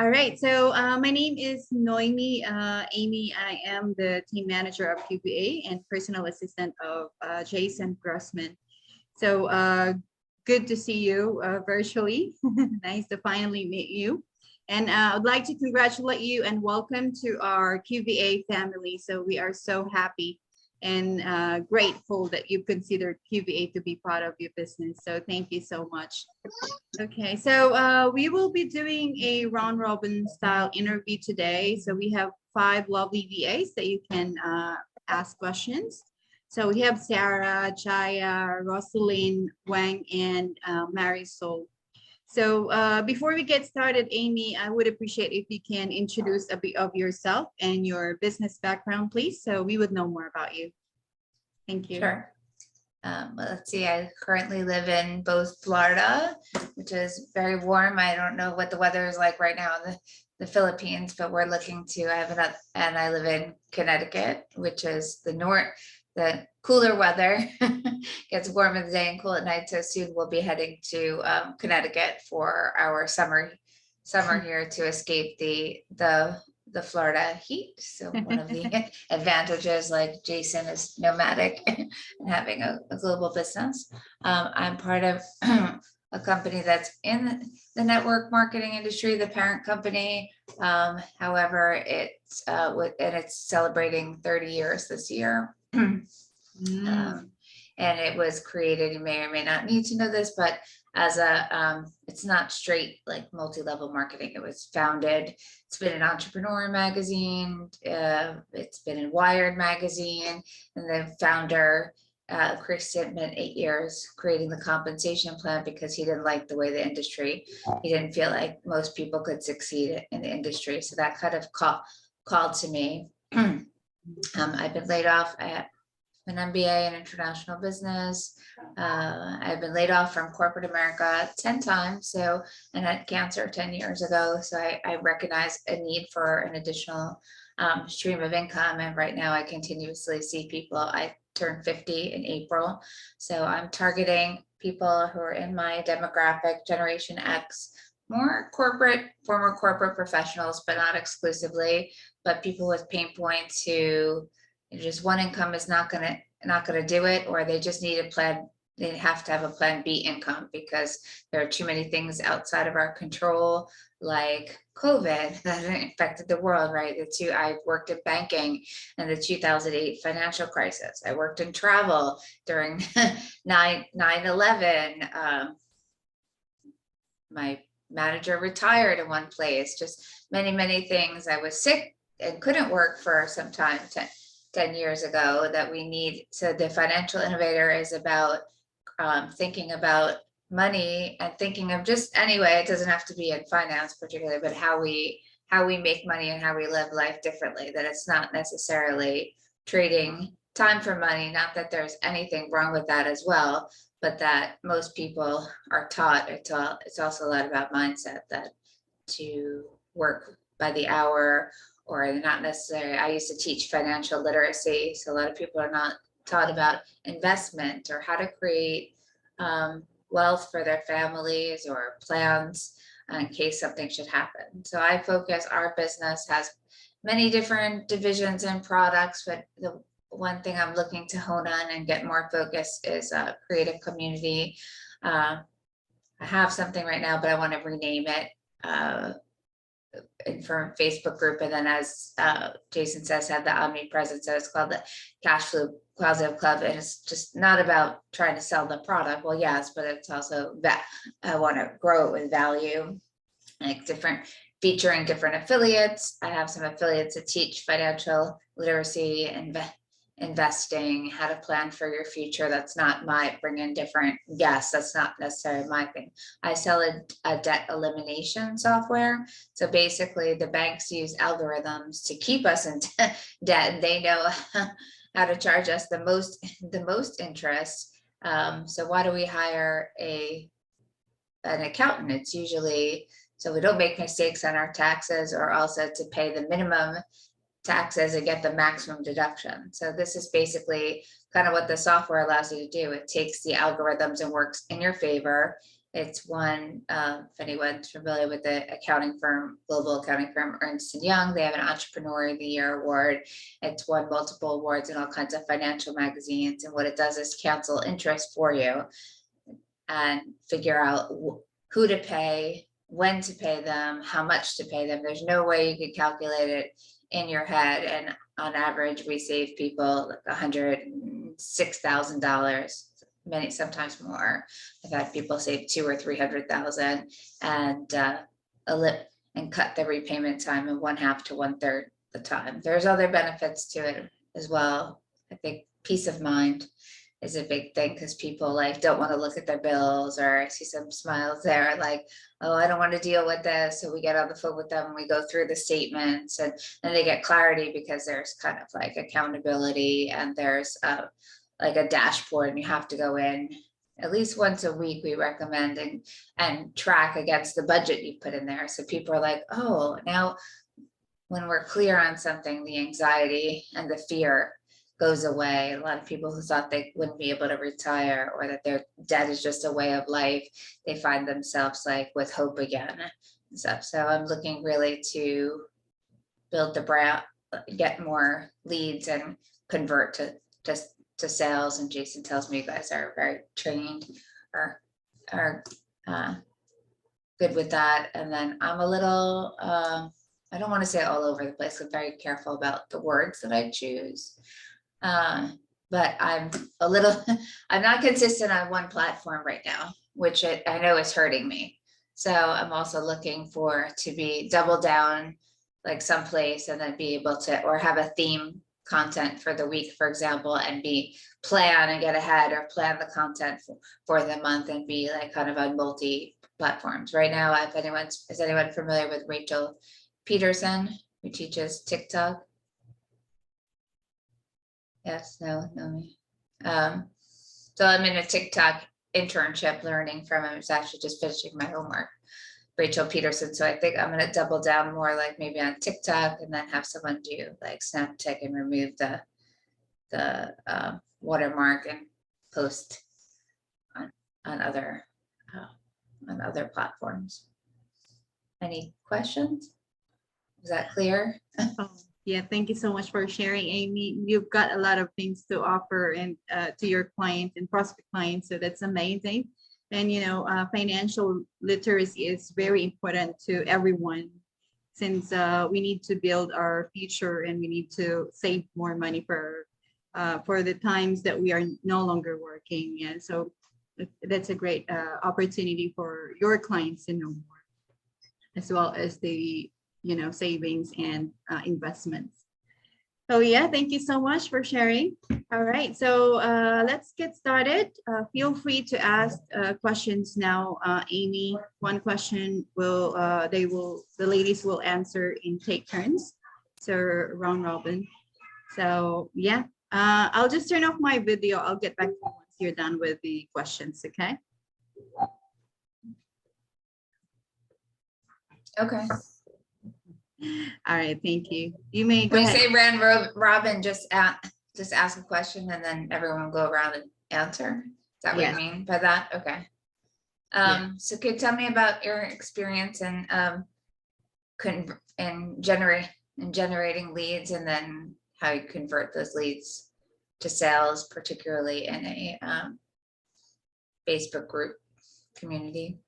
All right. So my name is Noemi Amy. I am the team manager of QVA and personal assistant of Jason Grossman. So good to see you virtually. Nice to finally meet you. And I'd like to congratulate you and welcome to our QVA family. So we are so happy and grateful that you consider QVA to be part of your business. So thank you so much. Okay, so we will be doing a round robin style interview today. So we have 5 lovely VAs that you can ask questions. So we have Sarah, Jaya, Rosaline, Wang, and Marisol. So before we get started, Amy, I would appreciate if you can introduce a bit of yourself and your business background, please, so we would know more about you. Thank you. Sure. Well, let's see, I currently live in both Florida, which is very warm. I don't know what the weather is like right now in the Philippines, but we're looking to, and I live in Connecticut, which is the cooler weather. Gets warm in the day and cool at night. So soon we'll be heading to Connecticut for our summer here to escape the Florida heat. So one of the advantages, like Jason is nomadic and having a global business. I'm part of a company that's in the network marketing industry, the parent company. However, it's celebrating 30 years this year. And it was created, you may or may not need to know this, but as it's not straight like multi-level marketing. It was founded, it's been in Entrepreneur magazine, it's been in Wired magazine, and the founder, Chris spent 8 years creating the compensation plan because he didn't like the way the industry, he didn't feel like most people could succeed in the industry. So that kind of called to me. I've been laid off. I have an MBA in international business. I've been laid off from corporate America 10 times. So, and had cancer 10 years ago. So I recognize a need for an additional stream of income. And right now I continuously see people. I turned 50 in April. So I'm targeting people who are in my demographic, Generation X, more corporate, former corporate professionals, but not exclusively, but people with pain points who just one income is not gonna do it, or they just need a plan. They have to have a plan B income because there are too many things outside of our control, like COVID that affected the world, right? I worked in banking and the 2008 financial crisis. I worked in travel during 9/11. My manager retired in one place, just many things. I was sick and couldn't work for some time, 10 years ago, that we need. So the financial innovator is about thinking about money and thinking of just, anyway, it doesn't have to be in finance particularly, but how we make money and how we live life differently, that it's not necessarily trading time for money. Not that there's anything wrong with that as well, but that most people are taught, it's also a lot about mindset, that to work by the hour, or not necessarily. I used to teach financial literacy, so a lot of people are not taught about investment or how to create wealth for their families or plans in case something should happen. So I focus, our business has many different divisions and products, but the one thing I'm looking to hone on and get more focus is create a community. I have something right now, but I want to rename it for Facebook group, and then as Jason says, have the omnipresence. So it's called the Cash Flow Positive Club, and it's just not about trying to sell the product. Well, yes, but it's also that I want to grow it with value, like featuring different affiliates. I have some affiliates that teach financial literacy and investing, how to plan for your future. That's not bring in different guests. That's not necessarily my thing. I sell a debt elimination software. So basically the banks use algorithms to keep us in debt, and they know how to charge us the most interest. So why do we hire an accountant? It's usually so we don't make mistakes on our taxes, or also to pay the minimum taxes and get the maximum deduction. So this is basically kind of what the software allows you to do. It takes the algorithms and works in your favor. It's one, if anyone's familiar with the accounting firm, global accounting firm Ernst and Young, they have an Entrepreneur of the Year award. It's won multiple awards in all kinds of financial magazines. And what it does is cancel interest for you and figure out who to pay, when to pay them, how much to pay them. There's no way you could calculate it in your head. And on average, we save people like $106,000, many, sometimes more. I've had people save 200,000 or 300,000 and and cut the repayment time in 1/2 to 1/3 the time. There's other benefits to it as well. I think peace of mind is a big thing because people like don't want to look at their bills, or I see some smiles there like, oh, I don't want to deal with this. So we get on the phone with them and we go through the statements, and then they get clarity because there's kind of like accountability, and there's like a dashboard, and you have to go in at least once a week, we recommend, and track against the budget you put in there. So people are like, oh, now when we're clear on something, the anxiety and the fear goes away. A lot of people who thought they wouldn't be able to retire, or that their debt is just a way of life, they find themselves like with hope again and stuff. So I'm looking really to build the brand, get more leads, and convert to sales. And Jason tells me you guys are very trained, or are good with that. And then I'm a little, I don't want to say all over the place. I'm very careful about the words that I choose. But I'm a little, I'm not consistent on one platform right now, which I know is hurting me. So I'm also looking to be double down like someplace, and then be able to, or have a theme content for the week, for example, and plan and get ahead, or plan the content for the month, and be like kind of on multi platforms. Right now, is anyone familiar with Rachel Peterson, who teaches TikTok? Yes, no. So I'm in a TikTok internship learning from him. It's actually just finishing my homework, Rachel Peterson. So I think I'm going to double down more like maybe on TikTok, and then have someone do like Snapchat and remove the watermark and post on other platforms. Any questions? Is that clear? Oh, yeah, thank you so much for sharing, Amy. You've got a lot of things to offer and to your clients and prospect clients, so that's amazing. And financial literacy is very important to everyone, since we need to build our future, and we need to save more money for the times that we are no longer working. Yeah, so that's a great opportunity for your clients to know more, as well as the savings and investments. So yeah, thank you so much for sharing. All right, so let's get started. Feel free to ask questions now, Amy. One question the ladies will answer in take turns, so round robin. So yeah, I'll just turn off my video. I'll get back to you once you're done with the questions. Okay. Okay. All right, thank you. You may go When you ahead. say round robin, just ask a question, and then everyone will go around and answer. Is that what you mean by that? Okay. So could you tell me about your experience in generating leads, and then how you convert those leads to sales, particularly in a Facebook group community?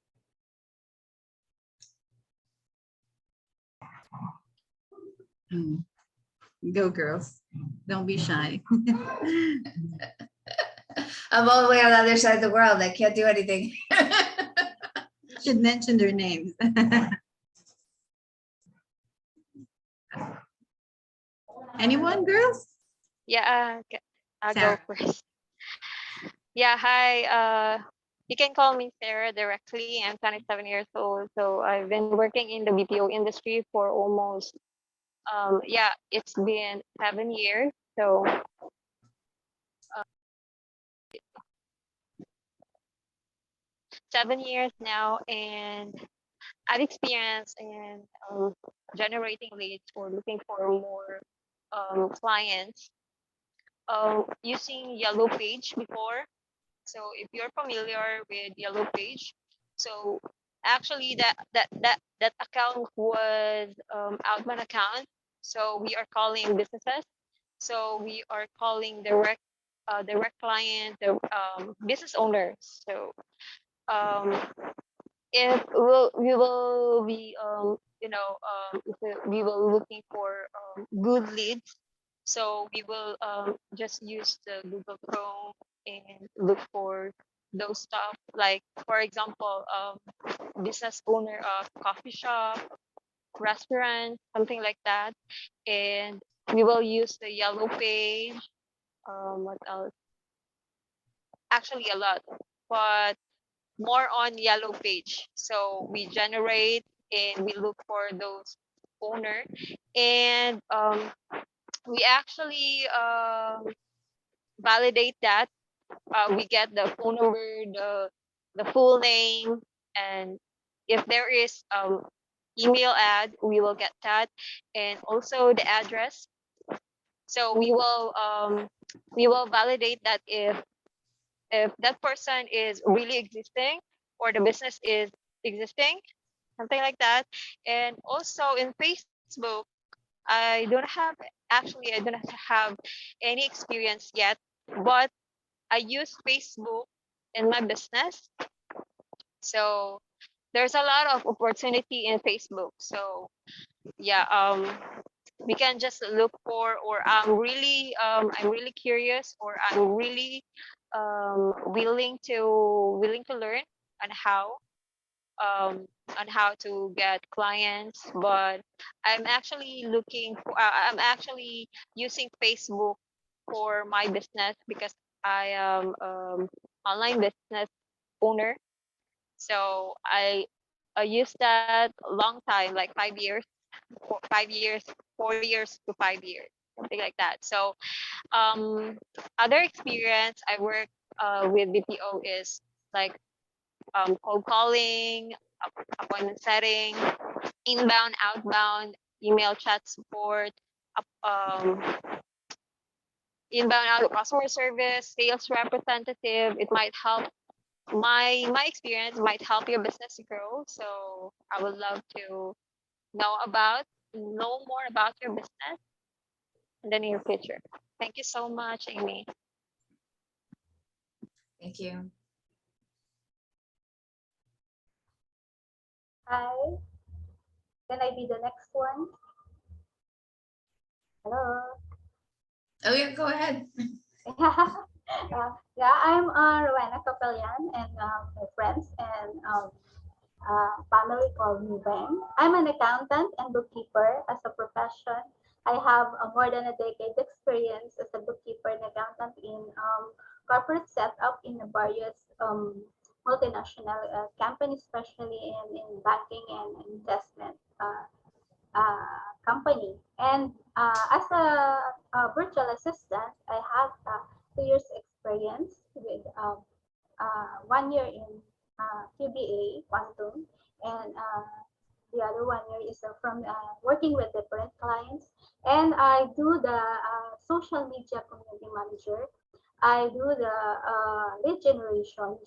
Go girls, don't be shy. I'm all the way on the other side of the world. I can't do anything. You should mention their names. Anyone, girls? Yeah, I'll go Sarah. first. Yeah, hi. You can call me Sarah directly. I'm 27 years old. So I've been working in the BPO industry for almost, it's been 7 years. So 7 years now, and I've experienced in generating leads or looking for more clients using Yellow Page before. So if you're familiar with Yellow Page, So actually that account was outbound account. So we are calling businesses. So we are calling direct client, the business owners. So um, if we will be if we will looking for good leads, so we will just use the Google Chrome and look for those stuff, like for example business owner of coffee shop, restaurant, something like that. And we will use the yellow page. What else? Actually a lot, but more on yellow page. So we generate and we look for those owner, and we actually validate that. We get the phone number, the full name, and if there is email ad, we will get that, and also the address. So we will validate that if that person is really existing or the business is existing, something like that. And also in Facebook, I don't have any experience yet, but I use Facebook in my business. So there's a lot of opportunity in Facebook. So yeah, we can just look for, or I'm really curious, or I'm really willing to learn on um, how to get clients. But I'm actually using Facebook for my business because I am online business owner. So I used that a long time, like 5 years, 5 years, 4 years to 5 years, something like that. So other experience I work with BPO is like cold calling, appointment setting, inbound, outbound, email chat support, um, inbound out customer service, sales representative. It might help my experience might help your business grow. So I would love to know about know more about your business in the near future. Thank you so much, Amy. Thank you. Hi, can I be the next one? Hello. Oh yeah, go ahead. Yeah, I'm Rowena Capellan, and my friends and family call me Ben. I'm an accountant and bookkeeper as a profession. I have more than a decade experience as a bookkeeper and accountant in corporate setup in the various multinational companies, especially in banking and investment. Company. And as a virtual assistant, I have 2 years experience with 1 year in QVA, Quantum, and the other 1 year is from working with different clients. And I do the social media community manager. I do the lead generation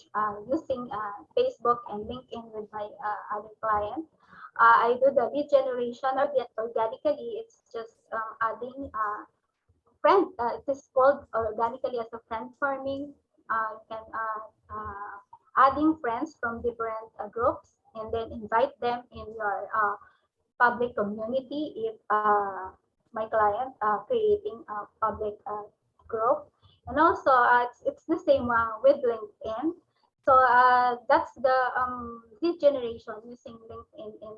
using Facebook and LinkedIn with my other clients. I do the lead generation organically. It's just adding friend. It is called organically as a friend farming. You can adding friends from different groups and then invite them in your public community if my client creating a public group. And also it's the same with LinkedIn. So that's the lead generation using LinkedIn in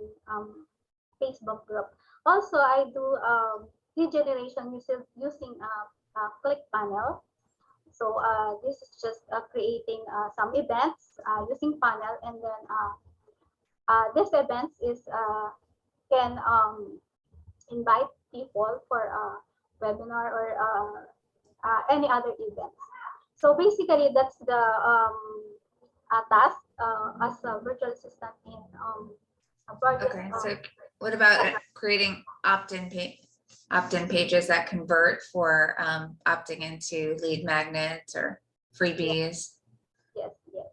Facebook group. Also I do lead generation using click panel. So this is just creating some events using panel, and then this events is can invite people for a webinar or any other events. So basically, that's the task as a virtual assistant in various. Okay, so what about creating opt-in pages that convert for opting into lead magnets or freebies? Yes, yes.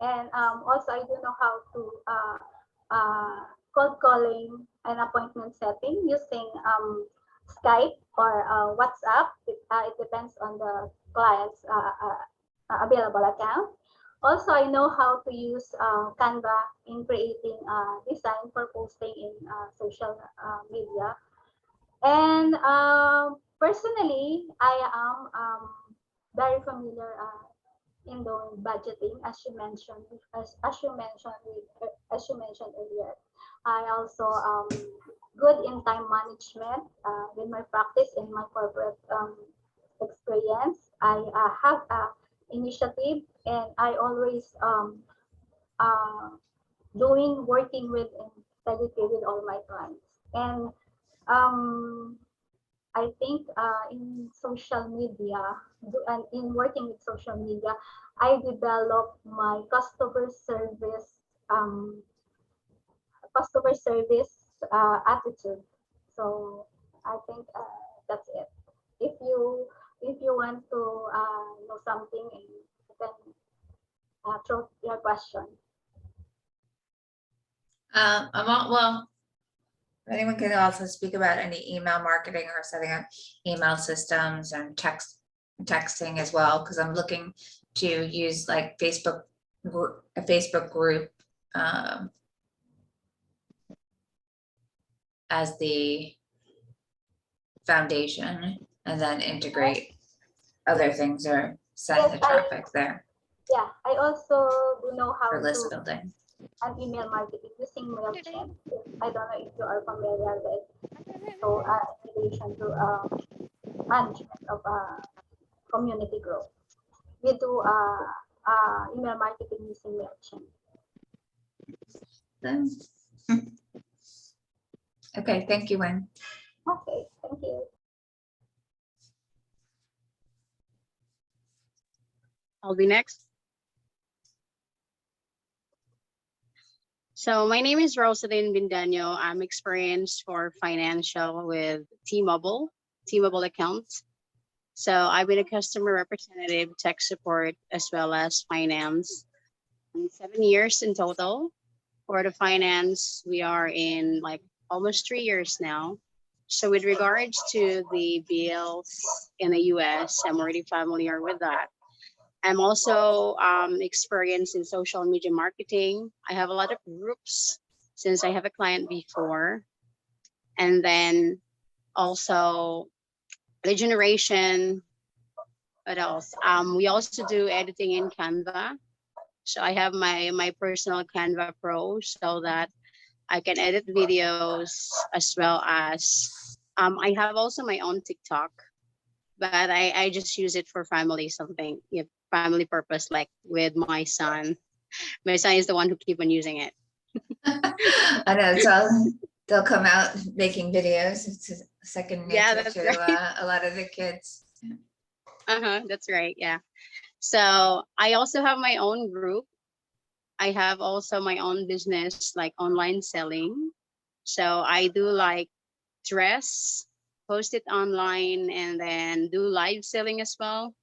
And also, I do know how to cold calling and appointment setting using Skype or WhatsApp. It depends on the client's available account. Also, I know how to use Canva in creating design for posting in social media. And personally, I am very familiar in doing budgeting, as you mentioned, as you mentioned earlier. I also good in time management with my practice in my corporate experience. I have a initiative, and I always uh, working with integrity with all my clients. And um, I think in social media and in working with social media, I developed my um, customer service attitude. So I think that's it. If you want to know something, and you can throw your question. Well, anyone can also speak about any email marketing or setting up email systems and texting as well, because I'm looking to use like a Facebook group as the foundation, and then integrate other things or send the traffic there Yeah, I also do know how for list to building. an email marketing using MailChimp. I don't know if you are familiar with, so in relation to management of community growth. We do email marketing using MailChimp. Okay, thank you, Wynn. Okay, thank you. I'll be next. So my name is Rosalyn Bindano. I'm experienced for financial with T-Mobile accounts. So I've been a customer representative, tech support, as well as finance. 7 years in total. For the finance, we are in like almost 3 years now. So with regards to the bills in the US, I'm already familiar with that. I'm also experienced in social media marketing. I have a lot of groups since I have a client before. And then also the generation, what else? We also do editing in Canva. So I have my personal Canva Pro so that I can edit videos, as well as I have also my own TikTok, but I just use it for family something, family purpose, like with my son. My son is the one who keep on using it. I know, so they'll come out making videos. It's a second nature that's to right. a lot of the kids. That's right. Yeah. So I also have my own group. I have also my own business, like online selling. So I do like dress, post it online, and then do live selling as well.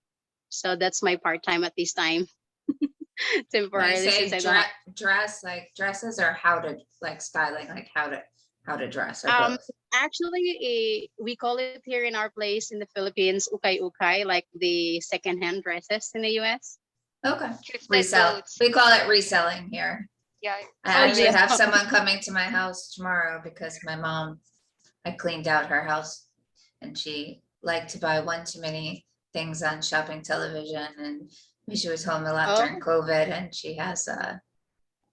So that's my part time at this time. When you Temporarily, say since I don't have, dress, like dresses, or how to like styling, like how to dress, or um both? actually, we call it here in our place in the Philippines ukay ukay, like the secondhand dresses in the US. Okay, Thrifted resell. clothes. We call it reselling here. Yeah. I Oh actually yeah. have someone coming to my house tomorrow because my mom, I cleaned out her house, and she liked to buy one too many things on shopping television, and she was home a lot during Oh, COVID, and she has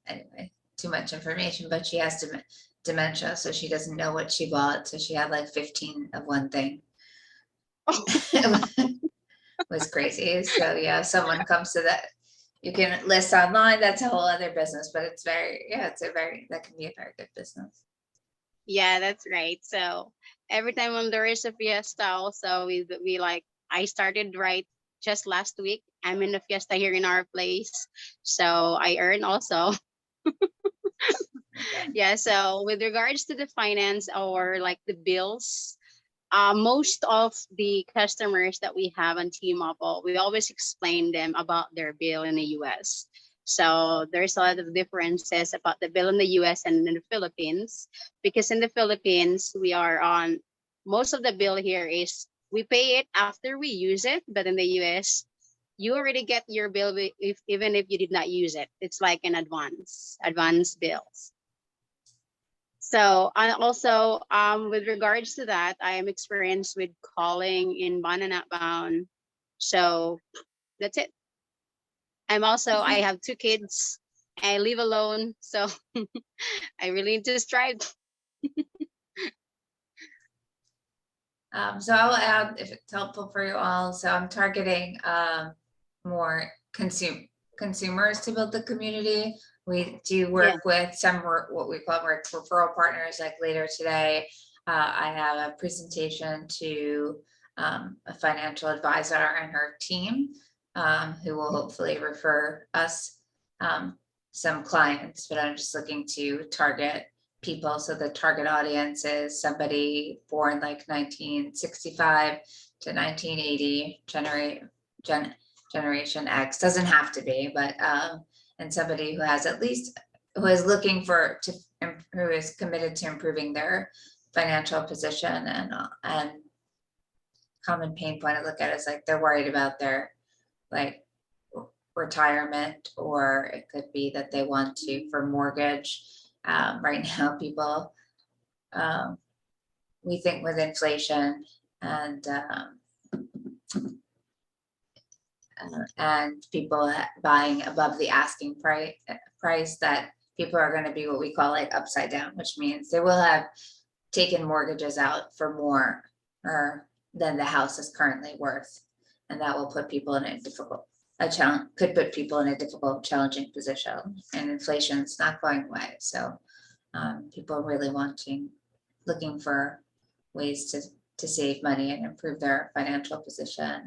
anyway, too much information, but she has dementia, so she doesn't know what she bought, so she had like 15 of one thing. It was crazy. So yeah, if someone comes to that, you can list online, that's a whole other business, but it's very, yeah, that can be a very good business. yeah, that's right. So every time when there is a fiesta, also we like, I started right just last week. I'm in the fiesta here in our place, so I earn also. Yeah. So with regards to the finance or like the bills, most of the customers that we have on T-Mobile, we always explain them about their bill in the US. So there's a lot of differences about the bill in the US and in the Philippines, because in the Philippines, we are on most of the bill here is we pay it after we use it, but in the US, you already get your bill if even if you did not use it. It's like an advance bills. So, and also with regards to that, I am experienced with calling inbound and outbound. So that's it. I have 2 kids. I live alone, so I really need to strive. So I'll add, if it's helpful for you all, so I'm targeting more consumers to build the community. We do work with some what we call referral partners, like later today. I have a presentation to a financial advisor and her team, who will hopefully refer us some clients, but I'm just looking to target people. So the target audience is somebody born like 1965 to 1980, generation X. Doesn't have to be, but and somebody who has at least, who is looking for to, who is committed to improving their financial position. And common pain point I look at is like they're worried about their like retirement, or it could be that they want to for mortgage. Right now, people, we think with inflation and people buying above the asking price, that people are going to be what we call like upside down, which means they will have taken mortgages out for more than the house is currently worth, and that will put people in a difficult could put people in a difficult, challenging position. And inflation's not going away, so people are really looking for ways to save money and improve their financial position.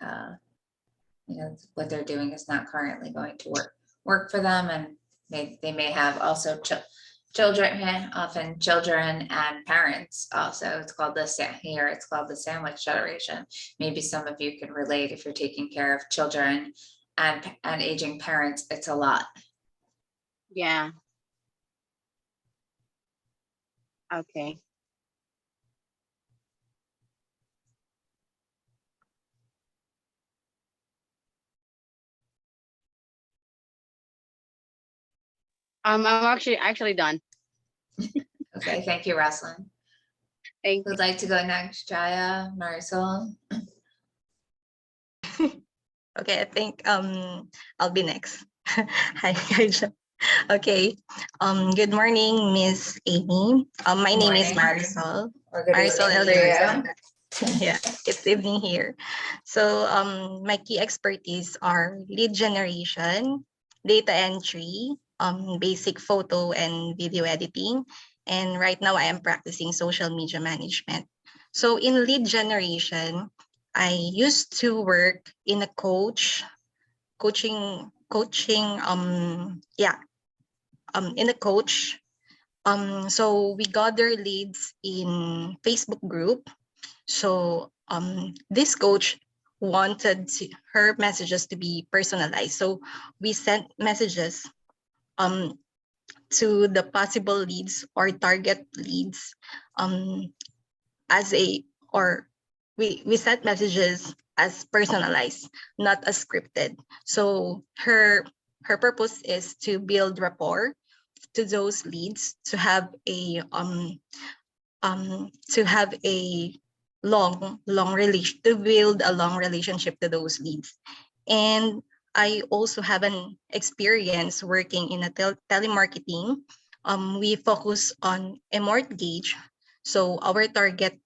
And what they're doing is not currently going to work for them, and they may have also children, often children and parents also. It's called the sandwich generation. Maybe some of you can relate if you're taking care of children and aging parents. It's a lot. Yeah. Okay. I'm actually done. Okay, thank you, Roslyn. Thank you. Would like to go next, Jaya, Marisol? Okay, I think I'll be next. Hi, guys. Okay. Good morning, Miss Amy. My name is Marisol. Marisol Elder. Yeah, it's evening here. So my key expertise are lead generation, data entry, basic photo and video editing, and right now I am practicing social media management. So in lead generation, I used to work in a coaching in a coach. So we gather leads in Facebook group. So this coach wanted her messages to be personalized. So we sent messages to the possible leads or target leads as a, or we sent messages as personalized, not as scripted. So her purpose is to build rapport to those leads, to have a long relation, to build a long relationship to those leads. And I also have an experience working in a telemarketing. We focus on a mortgage. So our target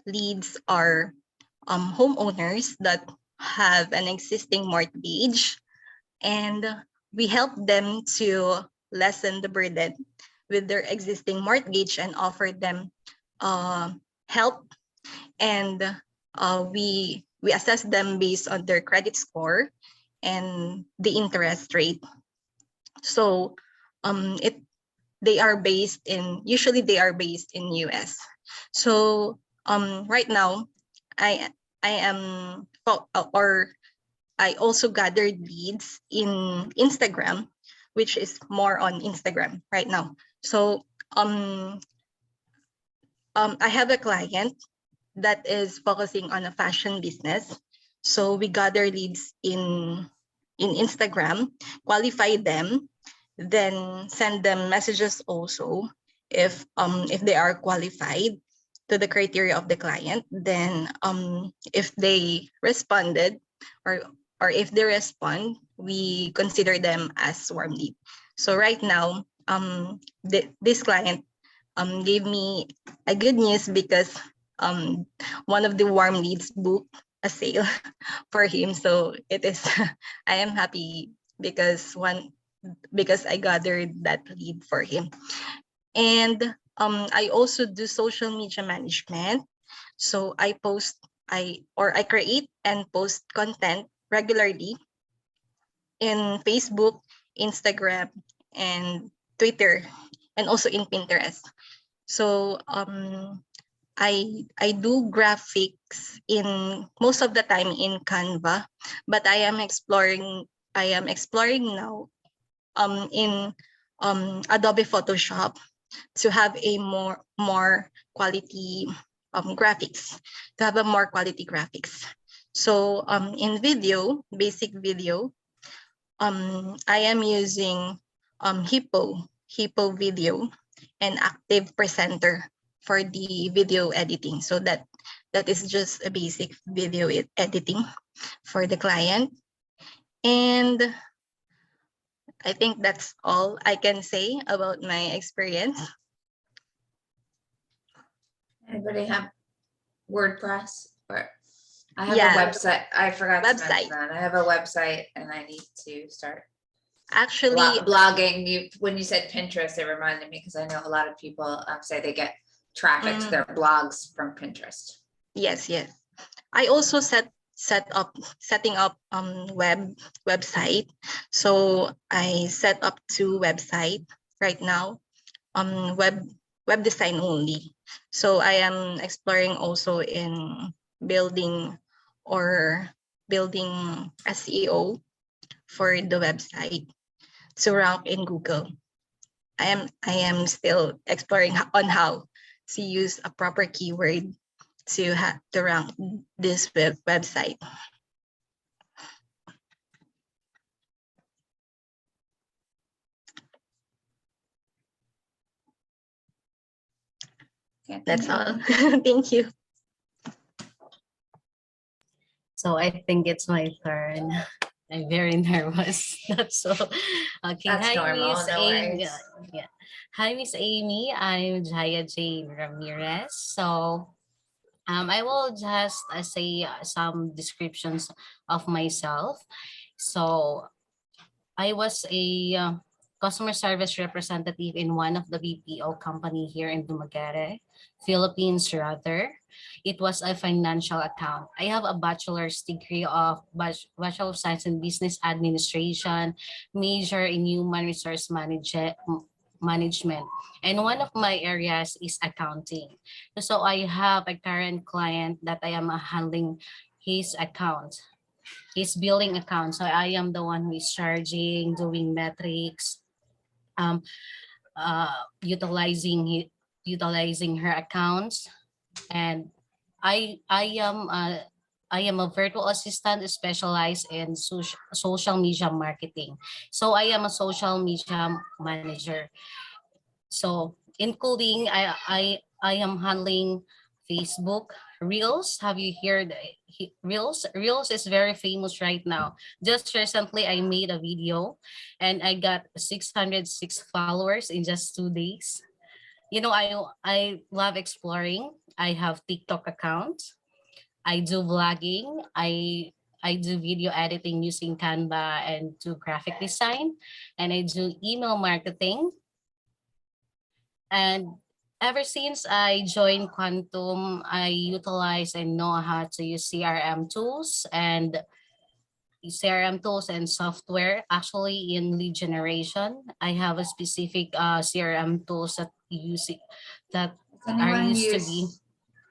leads are homeowners that have an existing mortgage, and we help them to lessen the burden with their existing mortgage and offer them help. And we assess them based on their credit score and the interest rate. So usually they are based in US. So right now I am I also gathered leads in Instagram, which is more on Instagram right now. So I have a client that is focusing on a fashion business. So we gather leads in Instagram, qualify them, then send them messages also if they are qualified to the criteria of the client. Then if they responded or if they respond, we consider them as warm lead. So right now, this client gave me a good news because one of the warm leads booked a sale for him. So it is I am happy because I gathered that lead for him. And I also do social media management. So I create and post content regularly in Facebook, Instagram, and Twitter, and also in Pinterest. So I do graphics in most of the time in Canva, but I am exploring now in Adobe Photoshop to have a more quality graphics, to have a more quality graphics. So in basic video, I am using Hippo Video and Active Presenter for the video editing. So that is just a basic video editing for the client. And I think that's all I can say about my experience. Anybody have WordPress? Or I have Yeah. a website. I forgot to Website. mention that. I have a website and I need to start Actually, blogging. When you said Pinterest, it reminded me because I know a lot of people say they get traffic to their blogs from Pinterest. yes. I also setting up website. So I set up 2 website right now, web design only. So I am exploring also in building SEO for the website to rank in Google. I am still exploring on how to use a proper keyword to rank this website. Okay, That's all. Thank you. So I think it's my turn. I'm very nervous. That's so okay. That's Hi, normal, Miss no Amy. worries. Yeah. Hi, Miss Amy. I'm Jaya Jane Ramirez. So I will just say some descriptions of myself. So I was a customer service representative in one of the BPO company here in Dumaguete, Philippines rather. It was a financial account. I have a bachelor's degree of Bachelor of Science in Business Administration, major in Human Resource Management. And one of my areas is accounting. So I have a current client that I am handling his account, his billing account. So I am the one who is charging, doing metrics, um, utilizing her accounts, and I am a virtual assistant specialized in social media marketing. So I am a social media manager. So including I am handling Facebook Reels. Have you heard Reels? Reels is very famous right now. Just recently I made a video and I got 606 followers in just 2 days. You know, I love exploring. I have TikTok account. I do vlogging. I do video editing using Canva and do graphic design, and I do email marketing. And ever since I joined Quantum, I utilize and know how to use CRM tools and software. Actually, in lead generation, I have a specific CRM tools that are used to be.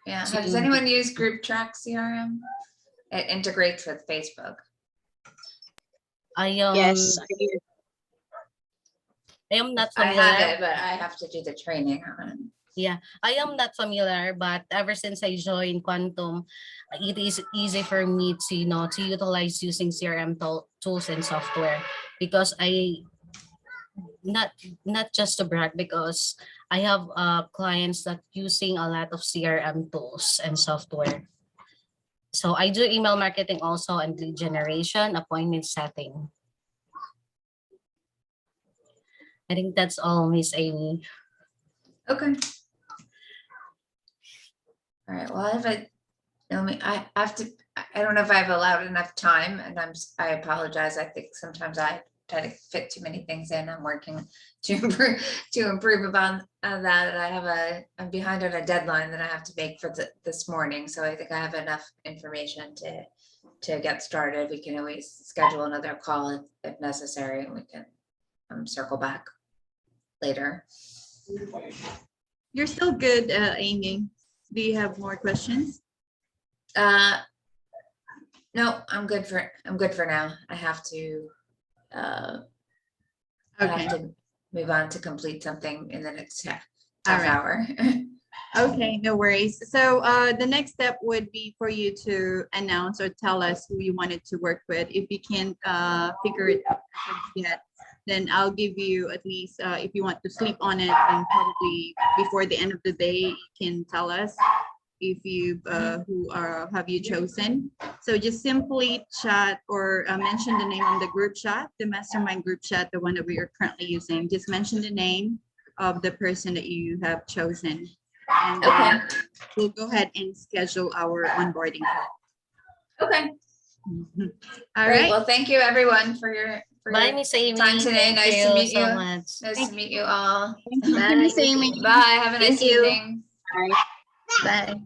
Does anyone use Group Track CRM? It integrates with Facebook. I Yes, I am not I have familiar. it, but I have to do the training on it. Yeah, I am not familiar, but ever since I joined Quantum, it is easy for me to, to utilize using CRM tools and software, because not not just to brag, because I have clients that using a lot of CRM tools and software. So I do email marketing also, and lead generation, appointment setting. I think that's all, Miss Amy. Okay. All right, well, I have to, I don't know if I've allowed enough time, and I apologize. I think sometimes I try to fit too many things in. I'm working to improve upon that. And I'm behind on a deadline that I have to make for this morning. So I think I have enough information to get started. We can always schedule another call if necessary, and we can circle back later. You're still good, Amy. Do you have more questions? No, I'm good for now. I have to move on to complete something in the next half right. hour. Okay, no worries. So the next step would be for you to announce or tell us who you wanted to work with. If you can't figure it out yet, then I'll give you at least, if you want to sleep on it, and probably before the end of the day, you can tell us if you have you chosen. So just simply chat or mention the name on the group chat, the mastermind group chat, the one that we are currently using. Just mention the name of the person that you have chosen, and Okay. we'll go ahead and schedule our onboarding call. Okay. All Great. right. Well, thank you everyone for your Bye, Miss Amy. time today. Thank Nice to you meet so you. much. Nice to meet you all. Thank you, Miss Amy. Bye. Have a nice Thank you. evening. Bye. Bye.